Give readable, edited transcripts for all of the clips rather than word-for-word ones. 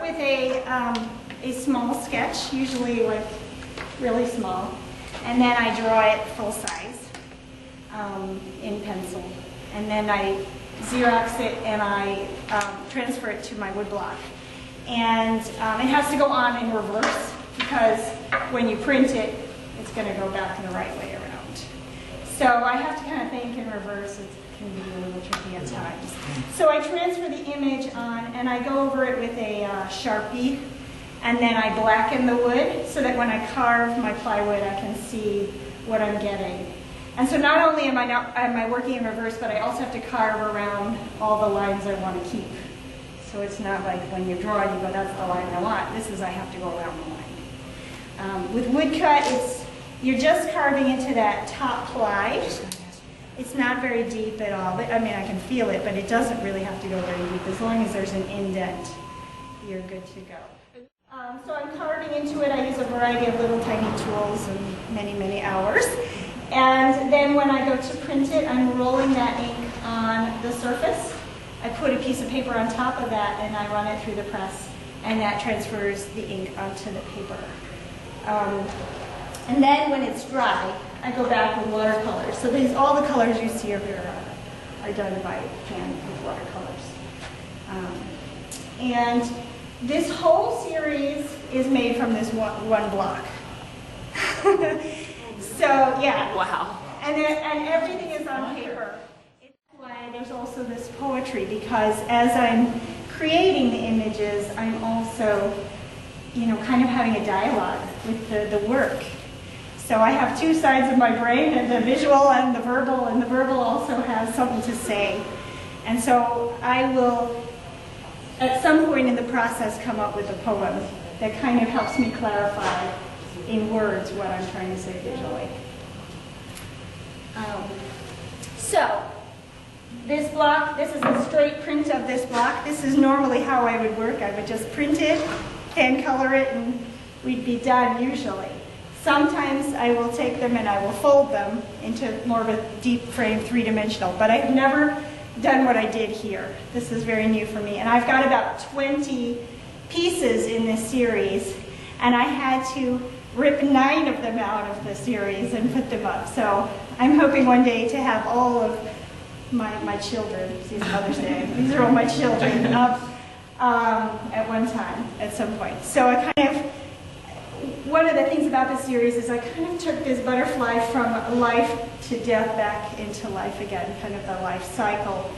with a small sketch, usually like really small, and then I draw it full size in pencil. And then I Xerox it and I transfer it to my wood block. And it has to go on in reverse because when you print it, it's going to go back the right way around. So I have to kind of think in reverse. It can be a little tricky at times. So I transfer the image on and I go over it with a Sharpie, and then I blacken the wood so that when I carve my plywood, I can see what I'm getting. And so not only am I working in reverse, but I also have to carve around all the lines I want to keep. So it's not like when you draw, you go, that's the line I want. This is I have to go around the line. With woodcut, you're just carving into that top ply. It's not very deep at all. I mean, I can feel it, but it doesn't really have to go very deep. As long as there's an indent, you're good to go. So I'm carving into it. I use a variety of little tiny tools and many, many hours. And then when I go to print it, I'm rolling that ink on the surface. I put a piece of paper on top of that and I run it through the press, and that transfers the ink onto the paper. And then when it's dry, I go back with watercolors. So all the colors you see up here are done by hand with watercolors. And this whole series is made from this one block. So yeah. Wow. And everything is on paper. It's why there's also this poetry, because as I'm creating the images, I'm also, kind of having a dialogue with the work. So I have two sides of my brain, and the visual and the verbal also has something to say. And so I will, at some point in the process, come up with a poem that kind of helps me clarify in words what I'm trying to say visually. So this block, this is a straight print of this block. This is normally how I would work. I would just print it, hand color it, and we'd be done usually. Sometimes I will take them and I will fold them into more of a deep frame, three-dimensional, but I have never done what I did here. This is very new for me. And I've got about 20 pieces in this series, and I had to rip 9 of them out of the series and put them up. So I'm hoping one day to have all of my children, it's Mother's Day, these are all my children, up at one time, at some point. So I kind of, one of the things about this series is I kind of took this butterfly from life to death back into life again, kind of the life cycle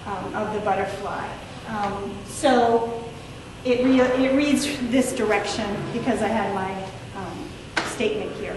of the butterfly. So it reads this direction because I had my statement here.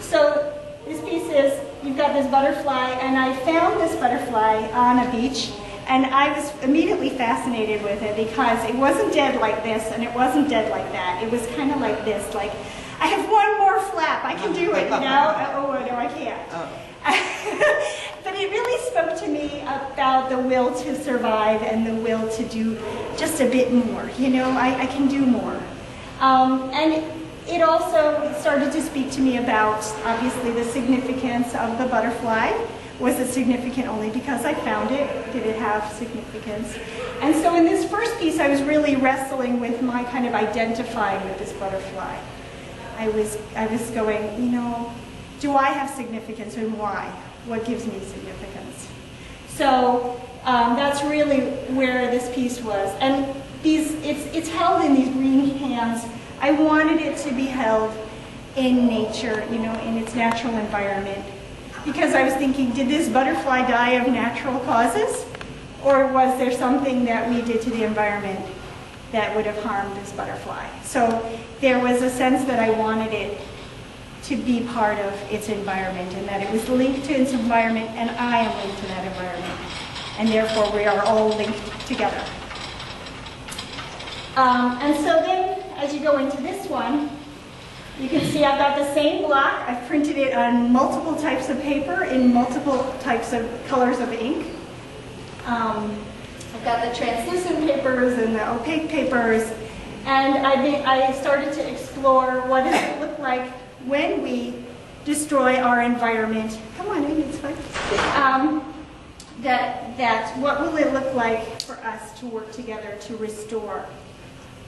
So this piece is, you've got this butterfly, and I found this butterfly on a beach, and I was immediately fascinated with it because it wasn't dead like this and it wasn't dead like that. It was kind of like this, like, I have one more flap, I can do it, Oh, no, I can't. But it really spoke to me about the will to survive and the will to do just a bit more. I can do more. And it also started to speak to me about, obviously, the significance of the butterfly. Was it significant only because I found it? Did it have significance? And so in this first piece, I was really wrestling with my kind of identifying with this butterfly. I was going, do I have significance, and why? What gives me significance? So that's really where this piece was. And it's held in these green hands. I wanted it to be held in nature, in its natural environment. Because I was thinking, did this butterfly die of natural causes? Or was there something that we did to the environment that would have harmed this butterfly? So there was a sense that I wanted it to be part of its environment, and that it was linked to its environment, and I am linked to that environment. And therefore we are all linked together. And so then, as you go into this one, you can see I've got the same block. I've printed it on multiple types of paper in multiple types of colors of ink. I've got the translucent papers and the opaque papers. And I started to explore what does it look like when we destroy our environment. Come on, Amy, it's fine. What will it look like for us to work together to restore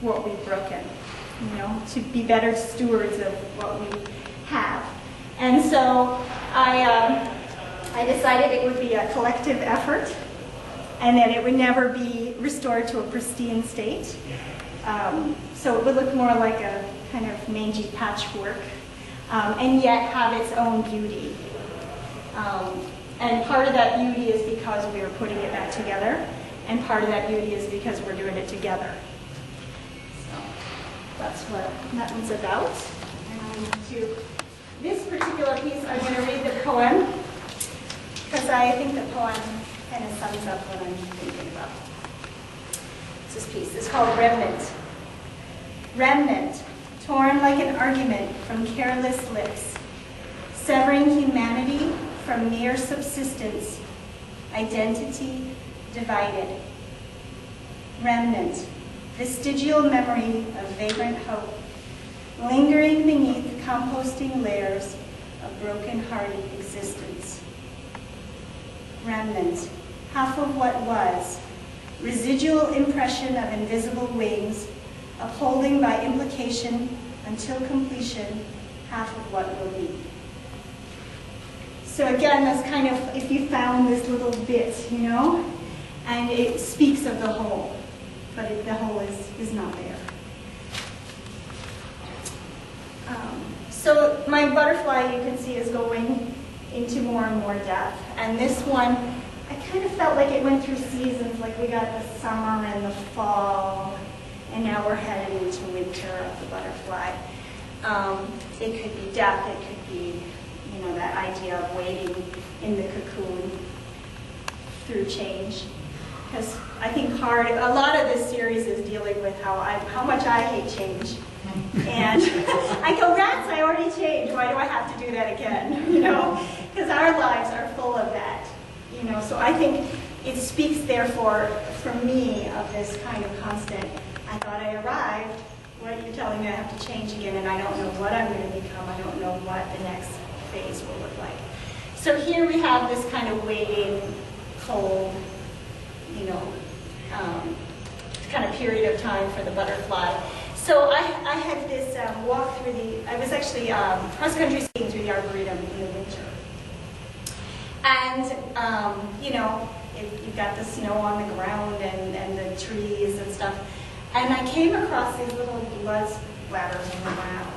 what we've broken, you know, to be better stewards of what we have. And so I decided it would be a collective effort and that it would never be restored to a pristine state. So it would look more like a kind of mangy patchwork, and yet have its own beauty. And part of that beauty is because we are putting it back together, and part of that beauty is because we're doing it together. So that's what that one's about. And to this particular piece, I'm going to read the poem, because I think the poem kind of sums up what I'm thinking about. This piece is called Remnant. Remnant, torn like an argument from careless lips, severing humanity from mere subsistence, identity divided. Remnant, vestigial memory of vagrant hope, lingering beneath composting layers of broken-hearted existence. Remnant, half of what was, residual impression of invisible wings, upholding by implication until completion, half of what will be. So again, that's kind of, if you found this little bit, you know, and it speaks of the whole, but the whole is not there. So my butterfly, you can see, is going into more and more depth. And this one, I kind of felt like it went through seasons, like we got the summer and the fall, and now we're heading into winter of the butterfly. It could be depth, it could be, you know, that idea of waiting in the cocoon through change. Because I think a lot of this series is dealing with how much I hate change. And I go, rats, I already changed, why do I have to do that again? You know, because our lives are full of that. You know, so I think it speaks, therefore, for me, of this kind of constant, I thought I arrived, what are you telling me I have to change again, and I don't know what I'm going to become, I don't know what the next phase will look like. So here we have this kind of waiting, cold, you know, kind of period of time for the butterfly. So I had this walk through I was actually cross-country skiing through the Arboretum in the winter. And, you know, you've got the snow on the ground and the trees and stuff. And I came across these little blood splatters on the ground.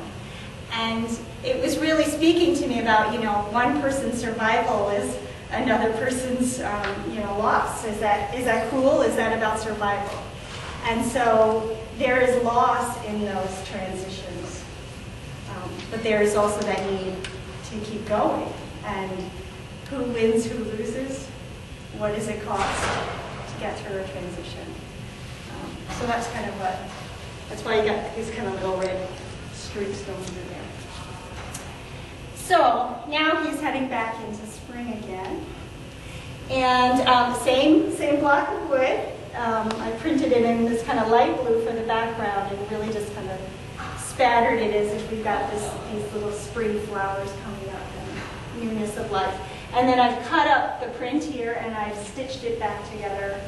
And it was really speaking to me about, you know, one person's survival is another person's, you know, loss. Is that cruel? Is that about survival? And so there is loss in those transitions. But there is also that need to keep going. And who wins, who loses? What does it cost to get through a transition? So that's kind of that's why you got these kind of little red streaks going through there. So now he's heading back into spring again. And same block of wood. I printed it in this kind of light blue for the background and really just kind of spattered it as if we've got these little spring flowers coming up and newness of life. And then I've cut up the print here and I've stitched it back together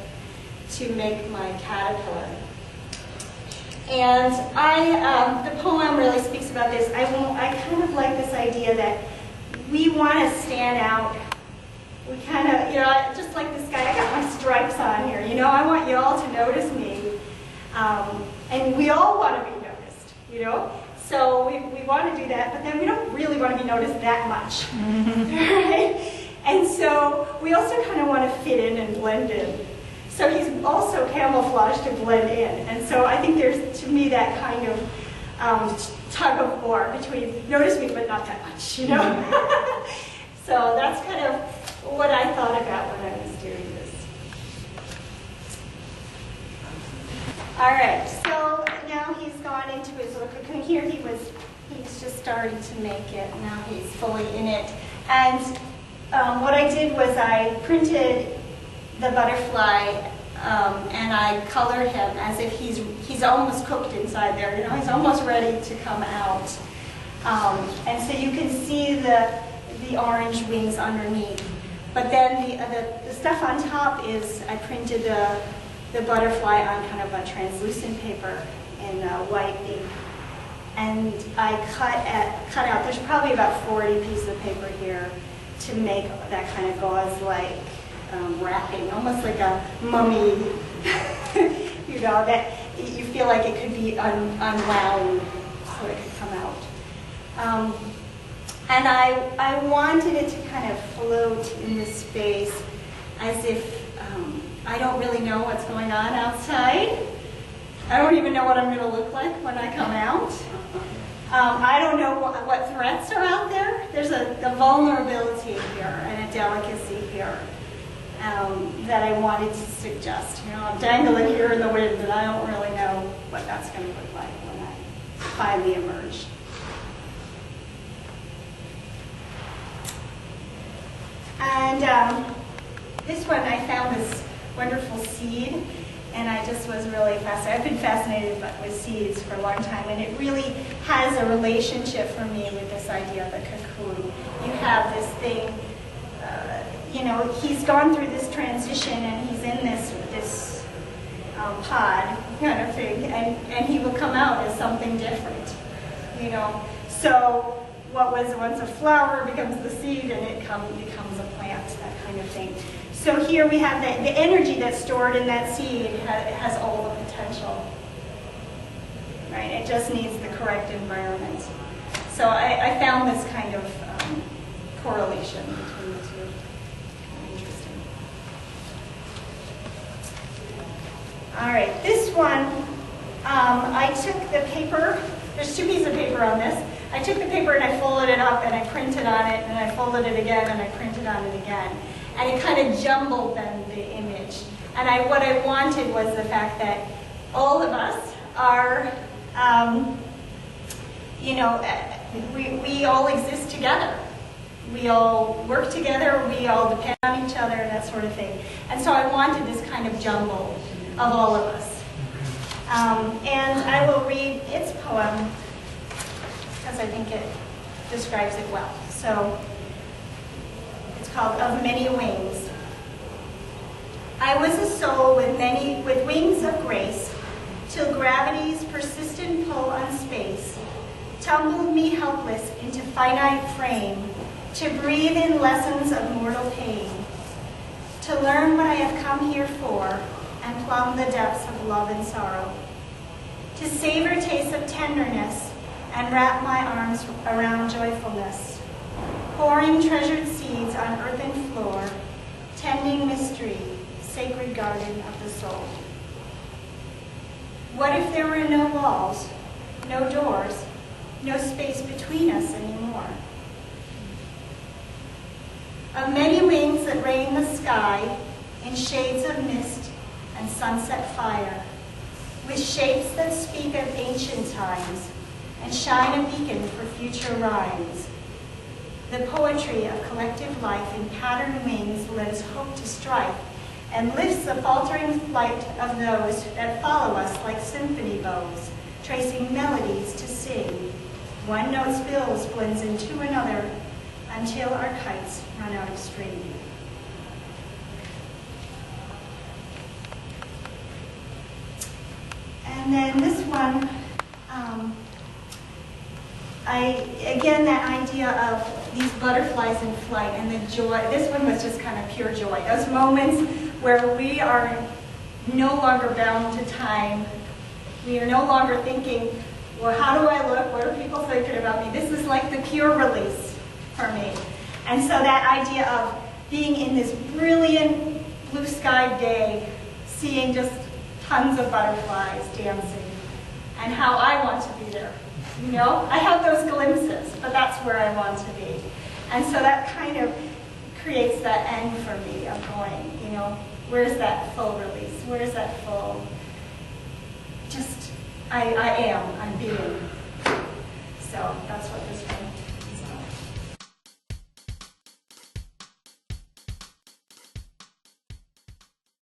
to make my caterpillar. And the poem really speaks about this. I kind of like this idea that we want to stand out. We kind of, you know, just like this guy, I got my stripes on here, you know, I want you all to notice me. And we all want to be noticed, you know. So we want to do that, but then we don't really want to be noticed that much. Right? And so we also kind of want to fit in and blend in. So he's also camouflaged to blend in. And so I think there's, to me, that kind of tug of war between notice me, but not that much, you know. So that's kind of what I thought about when I was doing this. All right, so now he's gone into his little cocoon. Here he's just starting to make it. Now he's fully in it. And what I did was I printed the butterfly and I colored him as if he's almost cooked inside there. You know, he's almost ready to come out. And so you can see the orange wings underneath. But then the stuff on top is, I printed the butterfly on kind of a translucent paper in white ink. And I cut out, there's probably about 40 pieces of paper here to make that kind of gauze-like wrapping, almost like a mummy, you know, that you feel like it could be unwound so it could come out. And I wanted it to kind of float in this space as if I don't really know what's going on outside. I don't even know what I'm going to look like when I come out. I don't know what threats are out there. There's a vulnerability here and a delicacy here that I wanted to suggest. You know, I'm dangling here in the wind, and I don't really know what that's going to look like when I finally emerge. And this one, I found this wonderful seed, and I just was really fascinated. I've been fascinated with seeds for a long time, and it really has a relationship for me with this idea of a cocoon. You have this thing, you know, he's gone through this transition, and he's in this pod kind of thing, and he will come out as something different, you know. So what was once a flower becomes the seed, and it becomes a plant, that kind of thing. So here we have the energy that's stored in that seed has all the potential, right? It just needs the correct environment. So I found this kind of correlation between the two. Interesting. All right, this one, I took the paper. There's two pieces of paper on this. I took the paper and I folded it up and I printed on it, and I folded it again and I printed on it again. And it kind of jumbled then the image. And what I wanted was the fact that all of us are, you know, we all exist together. We all work together, we all depend on each other, and that sort of thing. And so I wanted this kind of jumble of all of us. And I will read its poem, because I think it describes it well. So it's called Of Many Wings. I was a soul with wings of grace, till gravity's persistent pull on space tumbled me helpless into finite frame, to breathe in lessons of mortal pain, to learn what I have come here for, and plumb the depths of love and sorrow, to savor tastes of tenderness, and wrap my arms around joyfulness, pouring treasured seeds on earthen floor, tending mystery, sacred garden of the soul. What if there were no walls, no doors, no space between us anymore? Of many wings that rain the sky in shades of mist and sunset fire, with shapes that speak of ancient times and shine a beacon for future rhymes. The poetry of collective life in patterned wings lends hope to strife and lifts the faltering flight of those that follow us like symphony bows, tracing melodies to sing. One note spills blends into another until our kites run out of string. And then this one, again, that idea of these butterflies in flight and the joy. This one was just kind of pure joy. Those moments where we are no longer bound to time. We are no longer thinking, well, how do I look? What are people thinking about me? This is like the pure release for me. And so that idea of being in this brilliant blue sky day, seeing just tons of butterflies dancing, and how I want to be there. You know, I have those glimpses, but that's where I want to be. And so that kind of creates that end for me of going, you know, where's that full release? Where's that full, just, I'm being. So that's